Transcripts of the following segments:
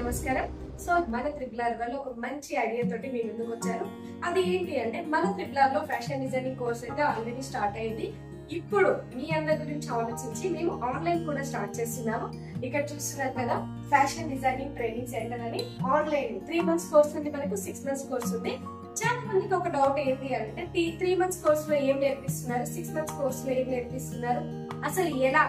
నమస్కారం. సో మన త్రిబుల్ వాళ్ళు ఒక మంచి ఐడియా తోటి మీ ముందుకు వచ్చారు. అది ఏంటి అంటే మన త్రిబుల్ లో ఫ్యాషన్ డిజైనింగ్ కోర్స్ అయితే ఆల్రెడీ స్టార్ట్ అయింది. ఇప్పుడు మీ అందరి గురించి ఆలోచించి మేము ఆన్లైన్ కూడా స్టార్ట్ చేస్తున్నాము. ఇక్కడ చూస్తున్నారు కదా, ఫ్యాషన్ డిజైనింగ్ ట్రైనింగ్ సెంటర్ అని ఆన్లైన్ 3 months కోర్స్ ఉంది, మనకు 6 months కోర్స్ ఉంది. చాలా మందికి ఒక డౌట్ ఏంటి అంటే 3 months కోర్స్ లో ఏం నేర్పిస్తున్నారు, 6 months కోర్స్ లో ఏం నేర్పిస్తున్నారు, అసలు ఎలా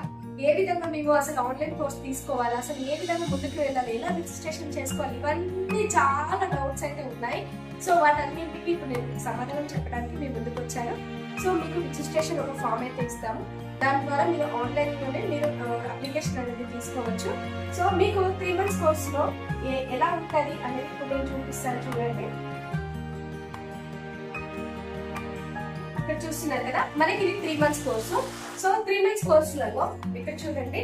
ఏ విధంగా మేము అసలు ఆన్లైన్ కోర్స్ తీసుకోవాలి, అసలు ఏ విధంగా ముందుకు వెళ్ళాలి, ఎలా రిజిస్ట్రేషన్ చేసుకోవాలి, ఇవన్నీ చాలా డౌట్స్ అయితే ఉన్నాయి. సో వాటన్నింటికి ఇప్పుడు నేను సమాధానం చెప్పడానికి మేము ముందుకు వచ్చాను. సో మీకు రిజిస్ట్రేషన్ ఒక ఫామ్ అయితే ఇస్తాము. దాని ద్వారా మీరు ఆన్లైన్ లోనే మీరు అప్లికేషన్ అనేది తీసుకోవచ్చు. సో మీకు 3 months కోర్స్ లో ఎలా ఉంటుంది అనేది ఇప్పుడు నేను చూపిస్తాను. చూడండి, ఇక్కడ చూస్తున్నారు కదా, మనకి ఇది 3 months కోర్సు. సో 3 months కోర్సులలో ఇక్కడ చూడండి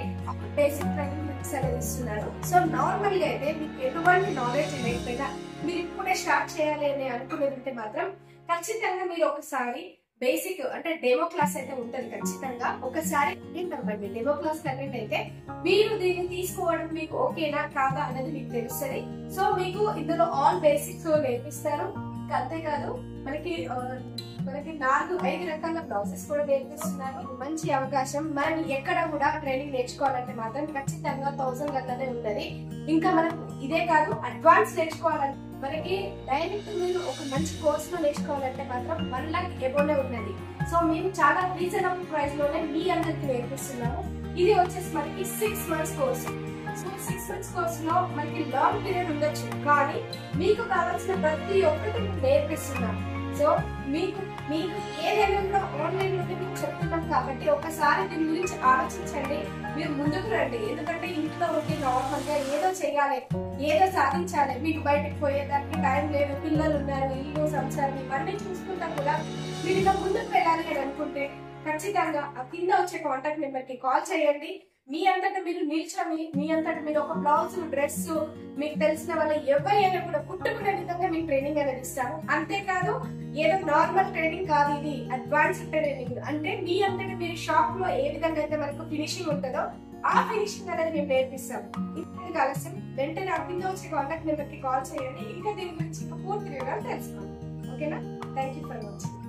బేసిక్ ట్రైనింగ్ అనేది ఇస్తున్నారు. సో నార్మల్ గా అయితే మీకు ఎటువంటి నాలెడ్జ్ లేకపోయినా మీరు ఇప్పుడే స్టార్ట్ చేయాలి అని అనుకునేది మాత్రం ఖచ్చితంగా మీరు ఒకసారి బేసిక్ అంటే డెమో క్లాస్ అయితే ఉంటుంది. ఖచ్చితంగా ఒకసారి అటెండ్ అవ్వండి. డెమో క్లాస్ అటెండ్ అయితే మీరు దీన్ని తీసుకోవడం మీకు ఓకేనా కాదా అనేది మీకు తెలుస్తుంది. సో మీకు ఇందులో ఆల్ బేసిక్స్ నేర్పిస్తారు. అంతేకాదు మనకి 4-5 రకాల బ్లౌజెస్ కూడా నేర్పిస్తున్నారు. మంచి అవకాశం. మనం ఎక్కడ కూడా ట్రైనింగ్ నేర్చుకోవాలంటే మాత్రం ఖచ్చితంగా 1000 గంటలనే ఉంటది. ఇంకా మనం ఇదే కాదు, అడ్వాన్స్ నేర్చుకోవాలంటే మనకి డైరెక్ట్ మీరు ఒక మంచి కోర్స్ లో నేర్చుకోవాలంటే మాత్రం 1 lakh ఎబోనే ఉన్నది. సో మేము చాలా రీజనబుల్ ప్రైస్ లోనే మీ అందరికి నేర్పిస్తున్నాము. ఇది వచ్చేసి మనకి 6 months course. So 6 months course లో మనకి లాంగ్ పీరియడ్ ఉండొచ్చు, కానీ మీకు కావాల్సిన ప్రతి ఒక్కటి నేర్పిస్తున్నాము. సో మీకు ఏదైనా కూడా ఆన్లైన్ లోనే మీకు చెప్తున్నాం కాబట్టి ఒకసారి దీని గురించి ఆలోచించండి, మీరు ముందుకు రండి. ఎందుకంటే ఇంట్లో ఉంటే నార్మల్ గా ఏదో చేయాలి, ఏదో సాధించాలి, మీకు బయటకు పోయేదానికి టైం లేదు, పిల్లలు ఉన్నారు, ఇల్లు సంసారం ఇవన్నీ చూసుకుంటాం కూడా. మీరు ఇలా ముందుకు వెళ్ళాలి అని అనుకుంటే ఖచ్చితంగా ఆ కింద వచ్చే కాంటాక్ట్ నెంబర్ కి కాల్ చేయండి. మీ అంతటా మీరు నిల్చొని మీ అంతటా మీరు ఒక బ్లౌజ్, డ్రెస్ మీకు తెలిసిన వాళ్ళ ఎవరైనా కూడా కుట్టుకునే విధంగా మీకు ట్రైనింగ్ అనేది ఇస్తాము. అంతేకాదు ఏదో నార్మల్ ట్రైనింగ్ కాదు, ఇది అడ్వాన్స్డ్ ట్రైనింగ్. అంటే మీ అంతటా మీరు షాప్ లో ఏ విధంగా అయితే మనకు ఫినిషింగ్ ఉంటుందో ఆ ఫినిషింగ్ అనేది మేము నేర్పిస్తాం. ఇంతకు ఆలస్యం వెంటనే ఆ కింద వచ్చే కాంటాక్ట్ నెంబర్ కి కాల్ చేయండి. ఇంకా దీని గురించి పూర్తి వివరాలు తెలుసుకోండి. ఓకేనా? Thank you for watching.